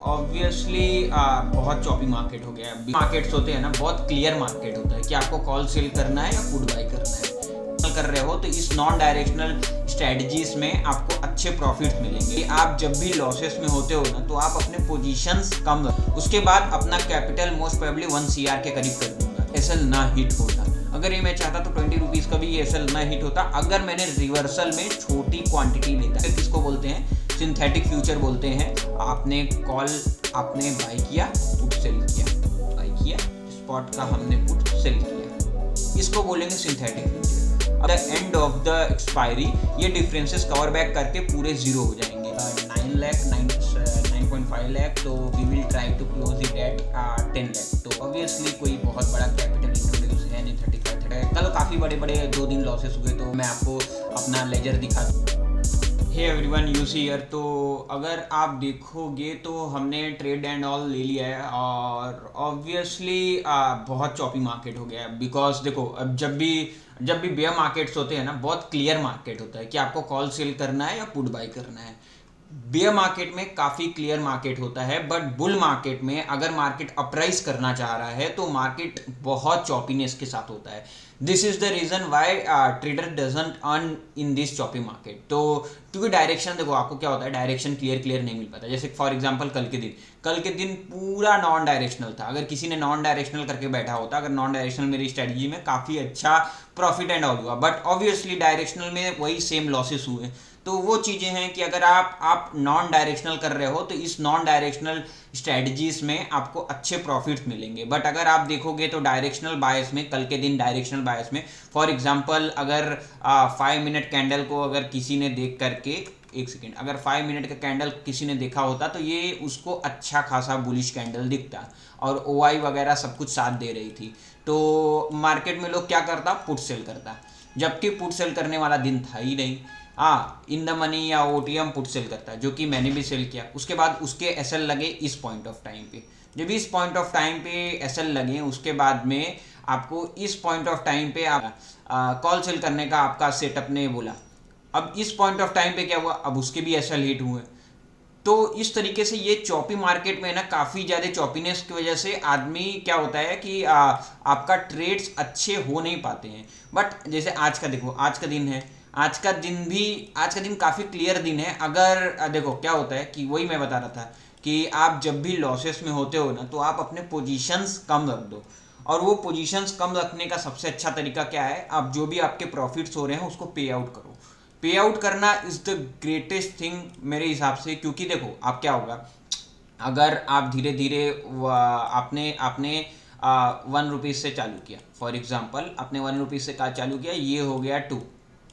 Obviously बहुत choppy market हो गया है। मार्केट्स होते हैं ना, बहुत क्लियर मार्केट होता है कि आपको कॉल सेल करना है या पुट बाय करना है। कर रहे हो तो इस नॉन डायरेक्शनल स्ट्रेटजीज में आपको अच्छे प्रॉफिट मिलेंगे। आप जब भी लॉसेस में होते हो ना, तो आप अपने पोजीशंस कम उसके बाद अपना कैपिटल मोस्ट प्रोबेबली 1 CR के करीब कर दूंगा। एसएल ना हिट होता, अगर ये मैं चाहता तो 20 रुपीज़ का भी ये एसएल ना हिट होता अगर मैंने रिवर्सल में छोटी क्वांटिटी लेता। फिर किसको बोलते हैं? सिंथेटिक फ्यूचर बोलते हैं। आपने बाय किया, पुट सेल किया, बाय किया, स्पॉट का हमने पुट सेल किया, इसको बोलेंगे synthetic future. The end of the expiry ये डिफरेंसेस कवर बैक करके पूरे जीरो हो जाएंगे। 9.5 लाख, तो we will try to close it at 10 lakh. तो ऑब्वियसली कोई बहुत बड़ा कैपिटल इंट्रोड्यूस है नहीं। 35 कल काफ़ी बड़े 2 दिन लॉसेस हुए, तो मैं आपको अपना लेजर दिखा दूँ। Hey everyone, you see here. तो अगर आप देखोगे तो हमने ट्रेड एंड ऑल ले लिया है और ऑब्वियसली बहुत चॉपी मार्केट हो गया है। बिकॉज देखो, अब जब भी बेयर मार्केट्स होते हैं ना, बहुत क्लियर मार्केट होता है कि आपको कॉल सेल करना है या पुट बाय करना है। बेयर मार्केट में काफ़ी क्लियर मार्केट होता है, बट बुल मार्केट में अगर मार्केट अपराइज करना चाह रहा है तो मार्केट बहुत चॉपीनेस के साथ होता है। This is the reason why trader doesn't earn in this choppy market. तो क्योंकि डायरेक्शन, देखो आपको क्या होता है, डायरेक्शन क्लियर नहीं मिल पाता। जैसे फॉर एग्जांपल कल के दिन पूरा नॉन डायरेक्शनल था। अगर किसी ने नॉन डायरेक्शनल करके बैठा होता, अगर नॉन डायरेक्शनल मेरी स्ट्रेटजी में काफ़ी अच्छा प्रॉफिट एंड ऑल हुआ, बट ऑब्वियसली डायरेक्शनल में वही सेम लॉसेस हुए। तो वो चीज़ें हैं कि अगर आप नॉन डायरेक्शनल कर रहे हो तो इस नॉन डायरेक्शनल स्ट्रेटजीज में आपको अच्छे प्रॉफिट्स मिलेंगे। बट अगर आप देखोगे तो डायरेक्शनल बायस में, कल के दिन डायरेक्शनल बायस में, फॉर एग्जांपल अगर 5 मिनट कैंडल को अगर किसी ने देख करके, एक सेकेंड, अगर 5 मिनट का कैंडल किसी ने देखा होता तो ये उसको अच्छा खासा बुलिश कैंडल दिखता और OI वगैरह सब कुछ साथ दे रही थी। तो मार्केट में लोग क्या करता? पुट सेल करता, जबकि पुट सेल करने वाला दिन था ही नहीं। इन द मनी या OTM पुट सेल करता है, जो कि मैंने भी सेल किया। उसके बाद उसके एसएल लगे इस पॉइंट ऑफ टाइम पे। जब इस पॉइंट ऑफ टाइम पे एसएल लगे, उसके बाद में आपको इस पॉइंट ऑफ टाइम पे कॉल सेल करने का आपका सेटअप ने बोला। अब इस पॉइंट ऑफ टाइम पे क्या हुआ? अब उसके भी एसएल हिट हुए। तो इस तरीके से ये चॉपी मार्केट में ना, काफ़ी ज़्यादा चॉपीनेस की वजह से आदमी क्या होता है कि आपका ट्रेड्स अच्छे हो नहीं पाते हैं। बट जैसे आज का देखो, आज का दिन काफ़ी क्लियर दिन है। अगर देखो क्या होता है कि वही मैं बता रहा था कि आप जब भी लॉसेस में होते हो ना, तो आप अपने पोजीशंस कम रख दो। और वो पोजीशंस कम रखने का सबसे अच्छा तरीका क्या है? आप जो भी आपके प्रॉफिट्स हो रहे हैं उसको पे आउट करो। पे आउट करना इज़ द ग्रेटेस्ट थिंग मेरे हिसाब से। क्योंकि देखो आप क्या होगा, अगर आप धीरे धीरे आपने 1 रुपीज़ से चालू किया, फॉर एग्जांपल आपने 1 रुपीज़ से चालू किया, ये हो गया 2,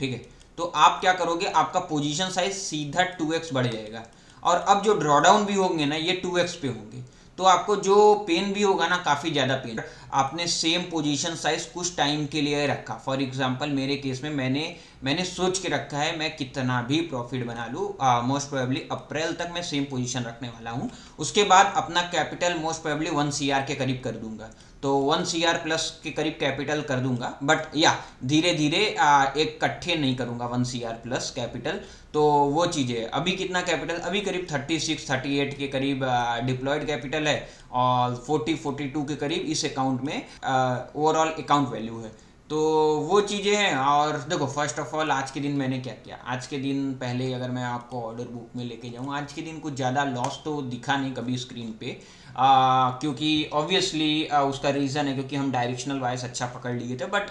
ठीक है। तो आप क्या करोगे? आपका पोजीशन साइज सीधा 2x बढ़ जाएगा। और अब जो ड्रॉडाउन भी होंगे ना, ये 2x पे होंगे। तो आपको जो पेन भी होगा ना, काफ़ी ज़्यादा पेन। आपने सेम पोजीशन साइज कुछ टाइम के लिए रखा। फॉर एग्जांपल मेरे केस में मैंने सोच के रखा है मैं कितना भी प्रॉफिट बना लूँ, मोस्ट प्रोबेबली अप्रैल तक मैं सेम पोजीशन रखने वाला हूँ। उसके बाद अपना कैपिटल मोस्ट प्रोबेबली 1 CR के करीब कर दूंगा। तो 1 CR प्लस के करीब कैपिटल कर दूंगा। बट या धीरे धीरे एक कट्ठे नहीं करूंगा 1 CR प्लस कैपिटल। तो वो चीज़ें, अभी कितना कैपिटल, अभी करीब 36-38 के करीब डिप्लॉयड कैपिटल है और 40-42 के करीब इस अकाउंट में ओवरऑल अकाउंट वैल्यू है। तो वो चीज़ें हैं। और देखो फर्स्ट ऑफ ऑल आज के दिन मैंने क्या किया, आज के दिन पहले अगर मैं आपको ऑर्डर बुक में लेके जाऊँ, आज के दिन कुछ ज़्यादा लॉस तो दिखा नहीं कभी स्क्रीन पे, क्योंकि ऑब्वियसली उसका रीज़न है क्योंकि हम डायरेक्शनल बायस अच्छा पकड़ लिए थे। बट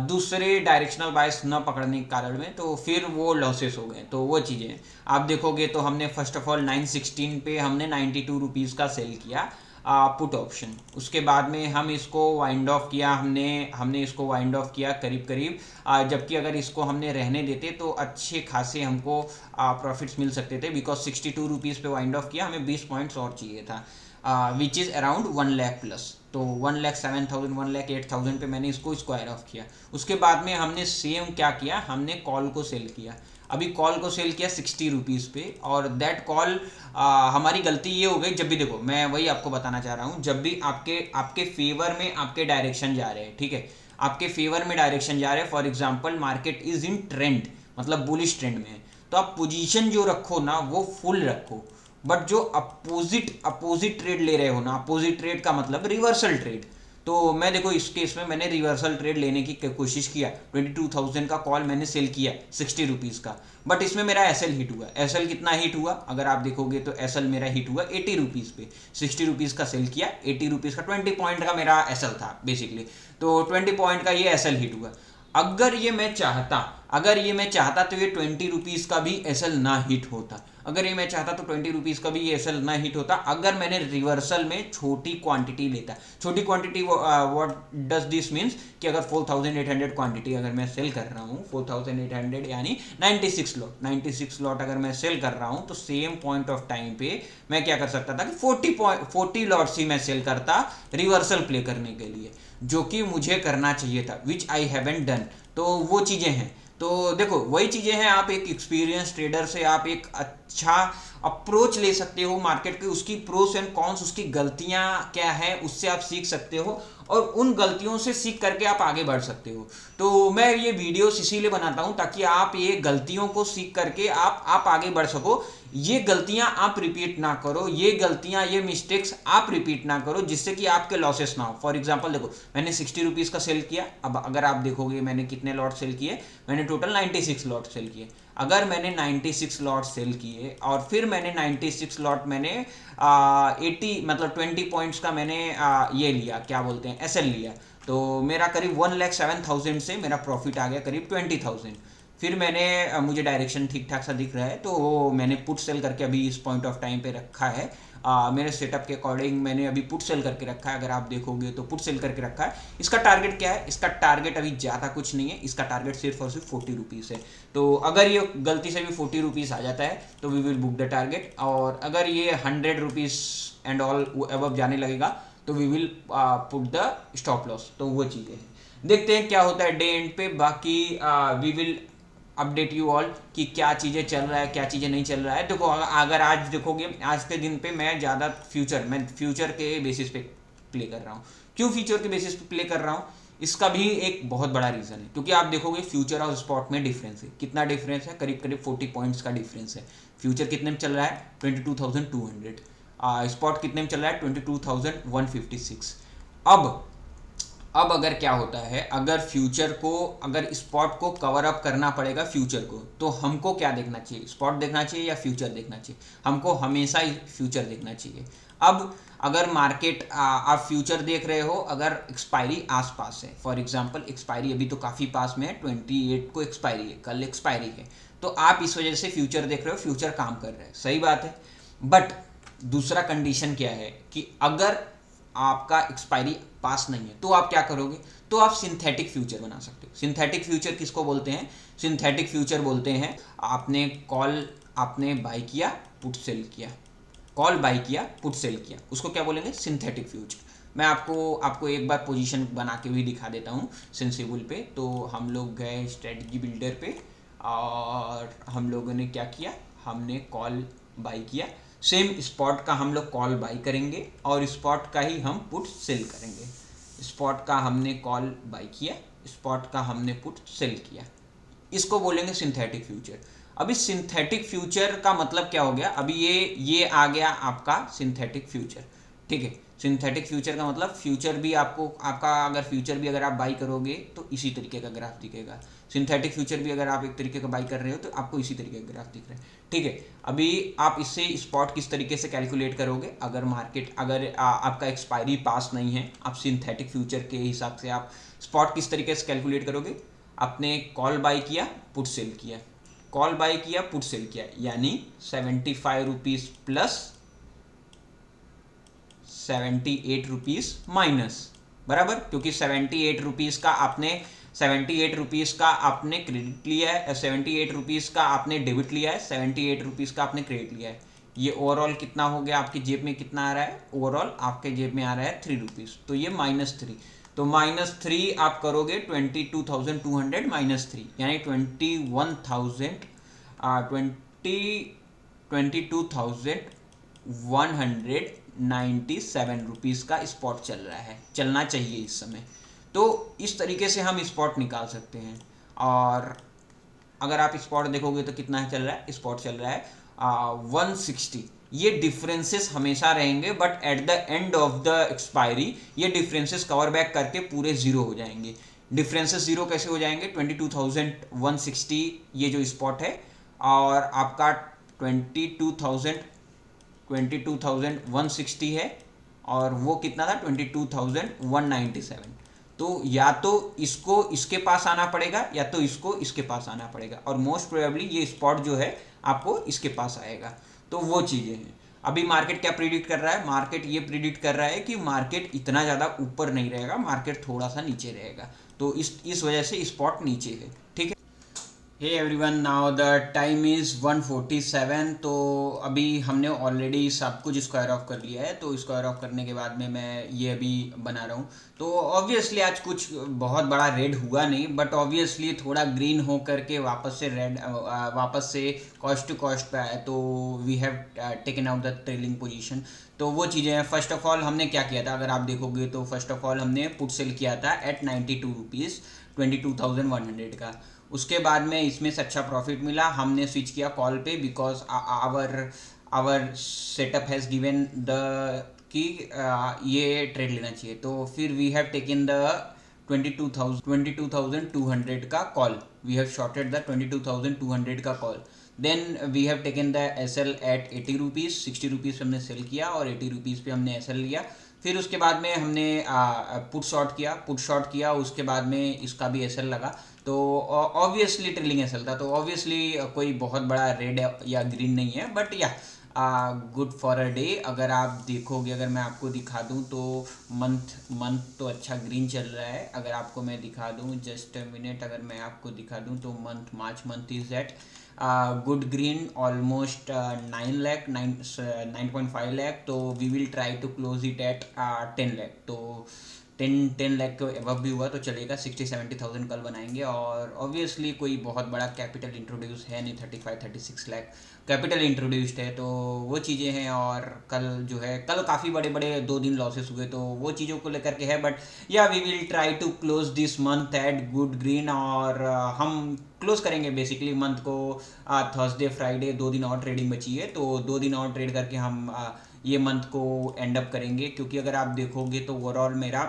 दूसरे डायरेक्शनल बायस न पकड़ने के कारण में तो फिर वो लॉसेस हो गए। तो वो चीज़ें आप देखोगे तो हमने फर्स्ट ऑफ ऑल 916 पे हमने 92 रुपीज़ का सेल किया पुट ऑप्शन। उसके बाद में हम इसको वाइंड ऑफ किया, हमने इसको वाइंड ऑफ किया करीब जबकि अगर इसको हमने रहने देते तो अच्छे खासे हमको प्रॉफिट्स मिल सकते थे। बिकॉज 62 रुपीज़ पे वाइंड ऑफ किया, हमें 20 पॉइंट्स और चाहिए था, which is around 1 lakh plus. तो 1,07,000 1,08,000 पे मैंने इसको स्क्वायर ऑफ किया। उसके बाद में हमने सेम क्या किया, हमने कॉल को सेल किया। अभी कॉल को सेल किया 60 रुपीज़ पे। और दैट कॉल हमारी गलती ये हो गई, जब भी देखो मैं वही आपको बताना चाह रहा हूँ, जब भी आपके फेवर में आपके डायरेक्शन जा रहे हैं, ठीक है, आपके फेवर में डायरेक्शन जा रहे हैं, for example market is in trend, मतलब बुलिश ट्रेंड में है, तो आप पोजीशन जो रखो ना वो फुल रखो। बट जो अपोजिट ट्रेड ले रहे हो ना, अपोजिट ट्रेड का मतलब रिवर्सल ट्रेड, तो मैं देखो इस केस में मैंने रिवर्सल ट्रेड लेने की कोशिश किया, 22,000 का कॉल मैंने सेल किया 60 रुपीज़ का, बट इसमें मेरा एसएल हिट हुआ। एसएल कितना हिट हुआ अगर आप देखोगे तो एसएल मेरा हिट हुआ 80 रुपीज़ पे, 60 रुपीज़ का सेल किया, 80 रुपीज़ का 20 पॉइंट का मेरा एसएल था बेसिकली, तो 20 पॉइंट का ये एसएल हिट हुआ। अगर ये मैं चाहता तो ये 20 रुपीज़ का भी एसएल ना हिट होता, अगर ये मैं चाहता तो 20 रुपीज़ का भी ये एसएल ना हिट होता, अगर मैंने रिवर्सल में छोटी क्वांटिटी लेता। छोटी quantity what does this means कि अगर 4800 क्वांटिटी अगर मैं सेल कर रहा हूँ, 4800 यानी 96 लॉट अगर मैं सेल कर रहा हूँ, तो सेम पॉइंट ऑफ टाइम पे मैं क्या कर सकता था कि 40 लॉट्स ही मैं सेल करता रिवर्सल प्ले करने के लिए, जो कि मुझे करना चाहिए था, विच आई हैवंट डन। तो वो चीज़ें हैं, तो देखो वही चीज़ें हैं, आप एक एक्सपीरियंस ट्रेडर से आप एक अच्छा अप्रोच ले सकते हो मार्केट के, उसकी प्रोस एंड कॉन्स, उसकी गलतियां क्या है उससे आप सीख सकते हो, और उन गलतियों से सीख करके आप आगे बढ़ सकते हो। तो मैं ये वीडियोस इसीलिए बनाता हूं ताकि आप ये गलतियों को सीख करके आप आगे बढ़ सको, ये गलतियां आप रिपीट ना करो, ये मिस्टेक्स आप रिपीट ना करो, जिससे कि आपके लॉसेस ना हो। फॉर एग्जांपल देखो मैंने 60 रुपीज़ का सेल किया, अब अगर आप देखोगे मैंने कितने लॉट सेल किए, मैंने टोटल 96 लॉट सेल किए। अगर मैंने 96 लॉट सेल किए और फिर मैंने 96 लॉट मैंने 80 मतलब 20 पॉइंट्स का मैंने ये लिया, क्या बोलते हैं, एसएल लिया, तो मेरा करीब 1,07,000 से मेरा प्रॉफिट आ गया करीब 20,000। फिर मैंने मुझे डायरेक्शन ठीक ठाक सा दिख रहा है, तो मैंने पुट सेल करके अभी इस पॉइंट ऑफ टाइम पे रखा है। मेरे सेटअप के अकॉर्डिंग मैंने अभी पुट सेल करके रखा है, अगर आप देखोगे तो पुट सेल करके रखा है। इसका टारगेट क्या है, इसका टारगेट अभी ज़्यादा कुछ नहीं है, इसका टारगेट सिर्फ और सिर्फ 40 रुपीज़ है। तो अगर ये गलती से भी 40 रुपीज़ आ जाता है तो we will book the target, और अगर ये 100 रुपीज़ एंड ऑल अबव जाने लगेगा तो we will put the stop loss. तो वो चीज़ें हैं, देखते हैं क्या होता है डे एंड पे। बाकी we will update you all कि क्या चीज़ें चल रहा है, क्या चीज़ें नहीं चल रहा है। देखो अगर आज देखोगे, आज के दिन पे मैं ज़्यादा फ्यूचर के बेसिस पे प्ले कर रहा हूँ। क्यों फ्यूचर के बेसिस पे प्ले कर रहा हूँ, इसका भी एक बहुत बड़ा रीज़न है, क्योंकि आप देखोगे फ्यूचर और स्पॉट में डिफरेंस है, कितना डिफरेंस है, करीब करीब 40 पॉइंट्स का डिफरेंस है। फ्यूचर कितने में चल रहा है 22,200, स्पॉट कितने में चल रहा है 22,156। अब अगर क्या होता है, अगर फ्यूचर को, अगर स्पॉट को कवर अप करना पड़ेगा फ्यूचर को, तो हमको क्या देखना चाहिए, स्पॉट देखना चाहिए या फ्यूचर देखना चाहिए? हमको हमेशा ही फ्यूचर देखना चाहिए। अब अगर मार्केट आप फ्यूचर देख रहे हो, अगर एक्सपायरी आसपास है, फॉर एग्जांपल एक्सपायरी अभी तो काफ़ी पास में है, 28 को एक्सपायरी है, कल एक्सपायरी है, तो आप इस वजह से फ्यूचर देख रहे हो, फ्यूचर काम कर रहा है, सही बात है। बट दूसरा कंडीशन क्या है कि अगर आपका एक्सपायरी पास नहीं है तो आप क्या करोगे, तो आप सिंथेटिक फ्यूचर बना सकते हो। सिंथेटिक फ्यूचर किसको बोलते हैं? सिंथेटिक फ्यूचर बोलते हैं आपने बाय किया, पुट सेल किया, कॉल बाय किया, पुट सेल किया, उसको क्या बोलेंगे? Synthetic future. मैं आपको एक बार पोजीशन बना के भी दिखा देता हूँ सेंसिबल पे। तो हम लोग गए स्ट्रेटजी बिल्डर पे और हम लोगों ने क्या किया, हमने कॉल बाय किया, सेम स्पॉट का हम लोग कॉल बाई करेंगे और स्पॉट का ही हम पुट सेल करेंगे। स्पॉट का हमने कॉल बाई किया, स्पॉट का हमने पुट सेल किया, इसको बोलेंगे सिंथेटिक फ्यूचर। अभी सिंथेटिक फ्यूचर का मतलब क्या हो गया, अभी ये आ गया आपका सिंथेटिक फ्यूचर, ठीक है। सिंथेटिक फ्यूचर का मतलब फ्यूचर भी आपका अगर फ्यूचर भी अगर आप बाई करोगे तो इसी तरीके का ग्राफ दिखेगा। सिंथेटिक फ्यूचर भी अगर आप एक तरीके का बाई कर रहे हो तो आपको इसी तरीके का ग्राफ दिख रहा है, ठीक है। अभी आप इससे स्पॉट किस तरीके से कैलकुलेट करोगे, अगर मार्केट आपका एक्सपायरी पास नहीं है, आप सिंथेटिक फ्यूचर के हिसाब से आप स्पॉट किस तरीके से कैलकुलेट करोगे, आपने कॉल बाई किया, पुट सेल किया, कॉल बाई किया, पुट सेल किया, यानी 75 रुपीज़ प्लस 78 रुपीज़ माइनस, बराबर, क्योंकि 78 रुपीज़ का आपने क्रेडिट लिया है, 78 रुपीज़ का आपने डेबिट लिया है, 78 रुपीज़ का आपने क्रेडिट लिया है। ये ओवरऑल कितना हो गया, आपकी जेब में कितना आ रहा है, ओवरऑल आपके जेब में आ रहा है 3 रुपीज़, तो ये -3, तो -3 आप करोगे 22,200 -3 यानी 22,197 रुपीज़ का स्पॉट चल रहा है, चलना चाहिए इस समय। तो इस तरीके से हम स्पॉट निकाल सकते हैं। और अगर आप स्पॉट देखोगे तो कितना चल रहा है, स्पॉट चल रहा है 160, ये डिफरेंसेस हमेशा रहेंगे, but at the end of the expiry ये डिफरेंसेस कवर बैक करके पूरे ज़ीरो हो जाएंगे। डिफरेंसेस ज़ीरो कैसे हो जाएंगे? 22,160 ये जो स्पॉट है, और आपका 22,160 है, और वो कितना था? 22,197। तो या तो इसको इसके पास आना पड़ेगा, या तो इसको इसके पास आना पड़ेगा, और मोस्ट प्रोबेबली ये स्पॉट जो है आपको इसके पास आएगा। तो वो चीज़ें हैं। अभी मार्केट क्या प्रिडिक्ट कर रहा है? मार्केट ये प्रिडिक्ट कर रहा है कि मार्केट इतना ज़्यादा ऊपर नहीं रहेगा, मार्केट थोड़ा सा नीचे रहेगा। तो इस वजह से स्पॉट नीचे है। ठीक है। Hey everyone, now the time is 1:47। तो अभी हमने ऑलरेडी सब कुछ स्क्वायर ऑफ कर लिया है। तो स्क्वायर ऑफ करने के बाद में मैं ये अभी बना रहा हूँ। तो ऑब्वियसली आज कुछ बहुत बड़ा रेड हुआ नहीं, बट ऑब्वियसली थोड़ा ग्रीन हो करके वापस से रेड, वापस से कॉस्ट टू कॉस्ट पे आया। तो we have taken out the trailing position. तो वो चीज़ें हैं। फर्स्ट ऑफ ऑल हमने क्या किया था, अगर आप देखोगे तो फर्स्ट ऑफ ऑल हमने पुट सेल किया था एट 92 रुपीज़, 22,100 का। उसके बाद में इसमें से अच्छा प्रॉफिट मिला, हमने स्विच किया कॉल पे, because our setup has given the कि ये ट्रेड लेना चाहिए। तो फिर वी हैव टेकन द 22,200 का call. We have shorted the 22,200 का call. Then we have taken the S L at 80 rupees, 60 rupees पे हमने सेल किया, और 80 रुपीज़ पे हमने एस एल लिया। फिर उसके बाद में हमने पुट शॉर्ट किया, उसके बाद में इसका भी एस एल लगा। तो ऑब्वियसली ट्रेलिंग एस एल था, तो ऑब्वियसली कोई बहुत बड़ा रेड या ग्रीन नहीं है, बट या गुड फॉर अ डे। अगर आप देखोगे, अगर मैं आपको दिखा दूं तो मंथ तो अच्छा ग्रीन चल रहा है। अगर आपको मैं दिखा दूं, जस्ट अ मिनट, अगर मैं आपको दिखा दूं तो March month is at good green, almost 9.5 lakh. तो we will try to close it at 10 lakh. तो 10 लाख के एबव भी हुआ तो चलेगा। 60-70,000 कल बनाएंगे। और ऑब्वियसली कोई बहुत बड़ा कैपिटल इंट्रोड्यूस है नहीं, 35-36 लाख कैपिटल इंट्रोड्यूस्ड है। तो वो चीज़ें हैं। और कल जो है, कल काफ़ी बड़े बड़े 2 दिन लॉसेस हुए, तो वो चीज़ों को लेकर के है। But yeah we will try to close this month at good green. और हम क्लोज करेंगे बेसिकली मंथ को थर्सडे फ्राइडे, 2 दिन और ट्रेडिंग बची है। तो 2 दिन और ट्रेड करके हम ये मंथ को एंड अप करेंगे। क्योंकि अगर आप देखोगे तो ओवरऑल मेरा,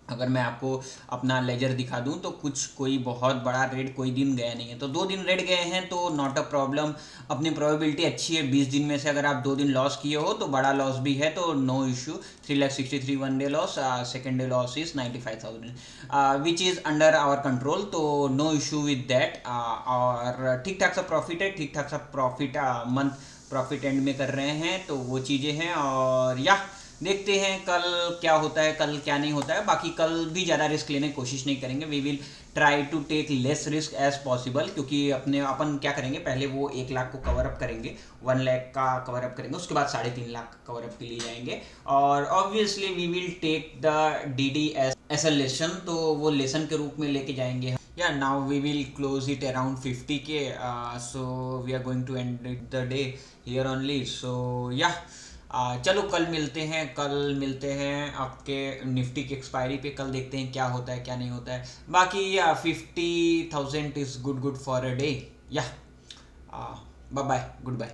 अगर मैं आपको अपना लेजर दिखा दूं तो कोई बहुत बड़ा रेड कोई दिन गया नहीं है। तो 2 दिन रेड गए हैं तो नॉट अ प्रॉब्लम, अपनी प्रोबेबिलिटी अच्छी है। 20 दिन में से अगर आप 2 दिन लॉस किए हो तो बड़ा लॉस भी है, तो no issue. 3,63 one day loss, second day loss is 95,000 which is under our control. तो नो इशू विद दैट। और ठीक ठाक सा प्रॉफिट है, ठीक ठाक सा प्रॉफिट मंथ प्रॉफिट एंड में कर रहे हैं। तो वो चीज़ें हैं। और या देखते हैं कल क्या होता है, कल क्या नहीं होता है। बाकी कल भी ज़्यादा रिस्क लेने की कोशिश नहीं करेंगे। We will try to take less risk as possible. क्योंकि अपन क्या करेंगे, पहले वो 1 लाख को कवर अप करेंगे, 1 लाख का कवर अप करेंगे, उसके बाद 3.5 लाख कवर अप के लिए जाएंगे। और obviously we will take the DD as a lesson. तो वो लेसन के रूप में लेके जाएंगे। Yeah now we will close it around 50K। So we are going to end the day here only. So yeah चलो कल मिलते हैं आपके निफ्टी की एक्सपायरी पे। कल देखते हैं क्या होता है क्या नहीं होता है। बाकी 50,000 is good for a day. या बाय बाय, गुड बाय।